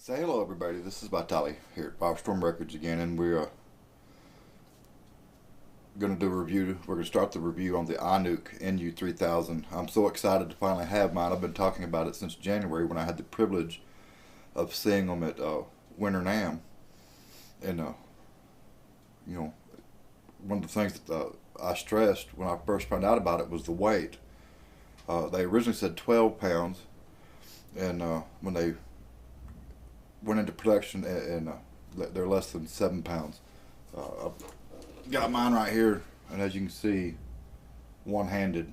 Say hello, everybody. This is Vitali here at Firestorm Records again, and we're going to do a review. We're going to start the review on the iNUKE NU3000. I'm so excited to finally have mine. I've been talking about it since January when I had the privilege of seeing them at Winter NAMM. And, you know, one of the things that I stressed when I first found out about it was the weight. They originally said 12 pounds, and when they went into production, and they're less than 7 pounds. I've got mine right here, and as you can see, one-handed,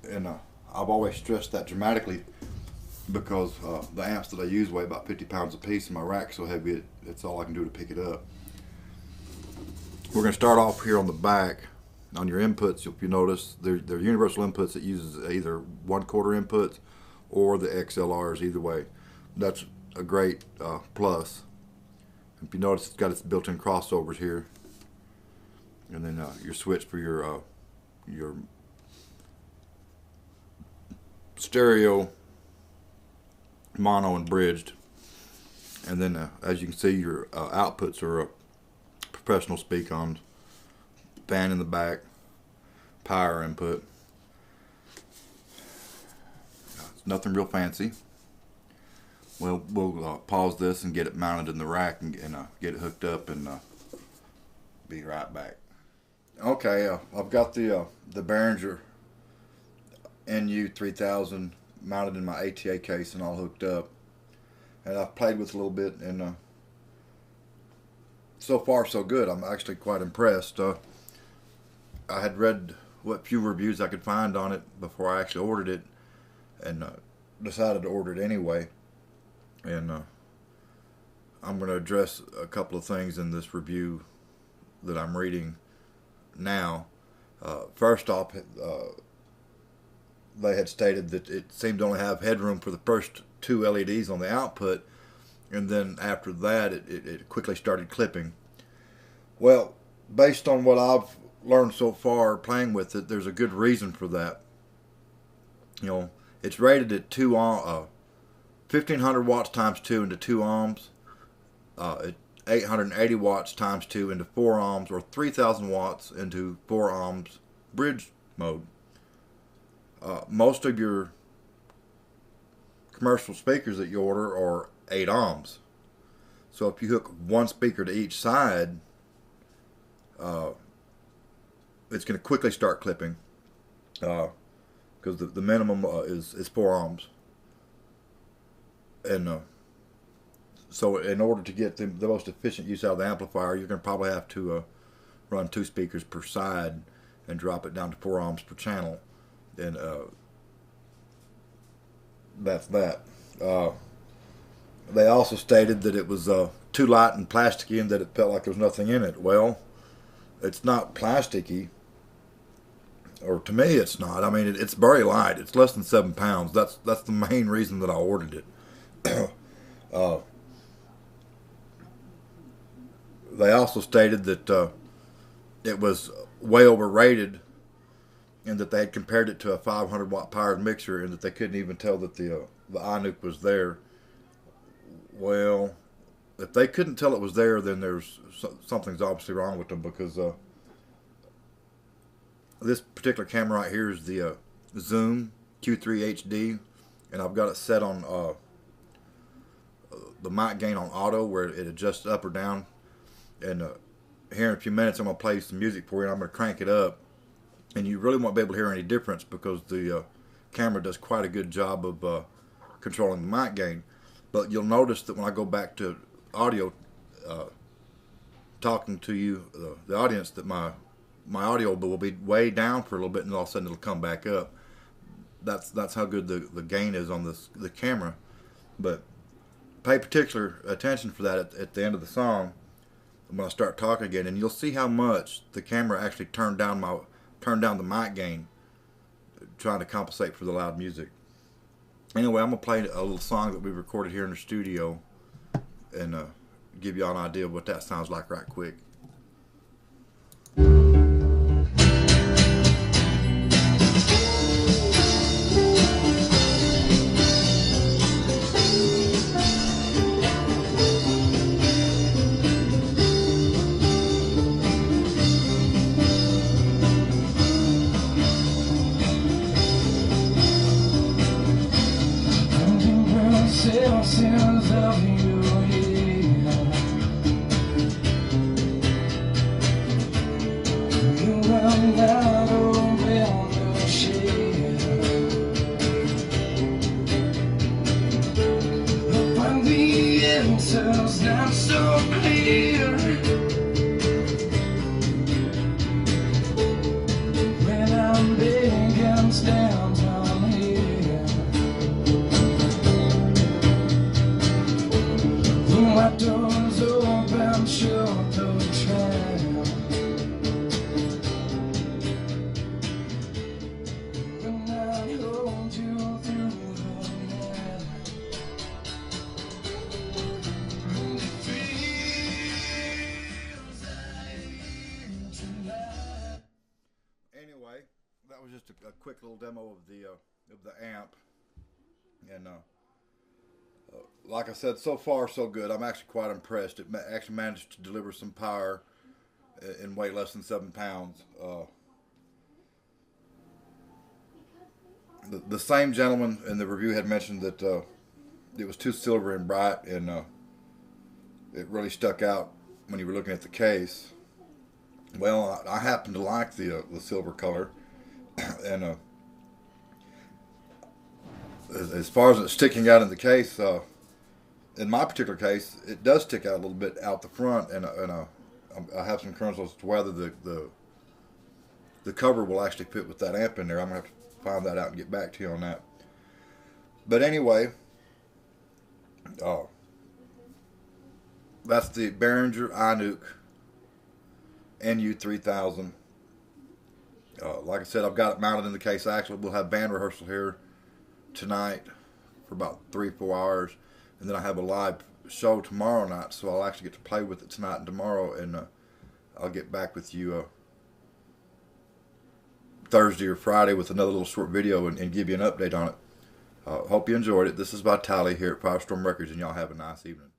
and I've always stressed that dramatically because the amps that I use weigh about 50 pounds a piece, and my rack's so heavy it's all I can do to pick it up. We're going to start off here on the back. On your inputs, if you notice, they're universal inputs that uses either 1/4 inputs or the XLRs. Either way, that's a great plus. If you notice, it's got its built-in crossovers here, and then your switch for your stereo, mono, and bridged. And then as you can see, your outputs are professional speak-ons, fan in the back, power input. Nothing real fancy. We'll pause this and get it mounted in the rack and get it hooked up, and be right back. Okay, I've got the Behringer NU3000 mounted in my ATA case and all hooked up, and I've played with it a little bit, and so far so good. I'm actually quite impressed. I had read what few reviews I could find on it before I actually ordered it, and decided to order it anyway. And I'm going to address a couple of things in this review that I'm reading now. First off, they had stated that it seemed to only have headroom for the first 2 LEDs on the output, and then after that it quickly started clipping. Well, based on what I've learned so far playing with it, there's a good reason for that. You know, it's rated at 1500 watts times 2 into 2 ohms, 880 watts times 2 into 4 ohms, or 3000 watts into 4 ohms bridge mode. Most of your commercial speakers that you order are 8 ohms. So if you hook one speaker to each side, it's going to quickly start clipping, because the minimum is 4 ohms. And so in order to get the most efficient use out of the amplifier, you're going to probably have to run 2 speakers per side and drop it down to 4 ohms per channel. And that's that. They also stated that it was too light and plasticky, and that it felt like there was nothing in it. Well, it's not plasticky, or to me it's not. I mean, it's very light. It's less than 7 pounds. That's the main reason that I ordered it. They also stated that it was way overrated, and that they had compared it to a 500 watt powered mixer, and that they couldn't even tell that the iNUKE was there. Well, if they couldn't tell it was there, then something's obviously wrong with them, because this particular camera right here is the Zoom Q3 HD, and I've got it set on the mic gain on auto, where it adjusts up or down. And here in a few minutes I'm going to play some music for you, and I'm going to crank it up, and you really won't be able to hear any difference, because the camera does quite a good job of controlling the mic gain. But you'll notice that when I go back to audio, talking to you, the audience, that my audio will be way down for a little bit, and all of a sudden it'll come back up. That's how good the gain is on the camera. But pay particular attention for that at the end of the song when I start talking again, and you'll see how much the camera actually turned down the mic gain, trying to compensate for the loud music. Anyway, I'm going to play a little song that we recorded here in the studio, and give you all an idea of what that sounds like right quick. essence of you here. You will not open the shade. But the answer's not so clear. When I'm big and stands on here, my door's open, shut the trap. When I hold you through the night, it feels like tonight. Anyway, that was just a quick little demo of the amp, and like I said, so far so good. I'm actually quite impressed. It actually managed to deliver some power in weight less than 7 pounds. The same gentleman in the review had mentioned that it was too silvery and bright, and it really stuck out when you were looking at the case. Well, I happen to like the silver color, and as far as it sticking out in the case, in my particular case, it does stick out a little bit out the front, and I have some concerns as to whether the cover will actually fit with that amp in there. I'm gonna have to find that out and get back to you on that. But anyway, that's the Behringer iNUKE NU3000. Like I said, I've got it mounted in the case. Actually, we'll have band rehearsal here tonight for about 3-4 hours, and then I have a live show tomorrow night, so I'll actually get to play with it tonight and tomorrow, and I'll get back with you Thursday or Friday with another little short video and give you an update on it. Hope you enjoyed it. This is by Tally here at Firestorm Records, and y'all have a nice evening.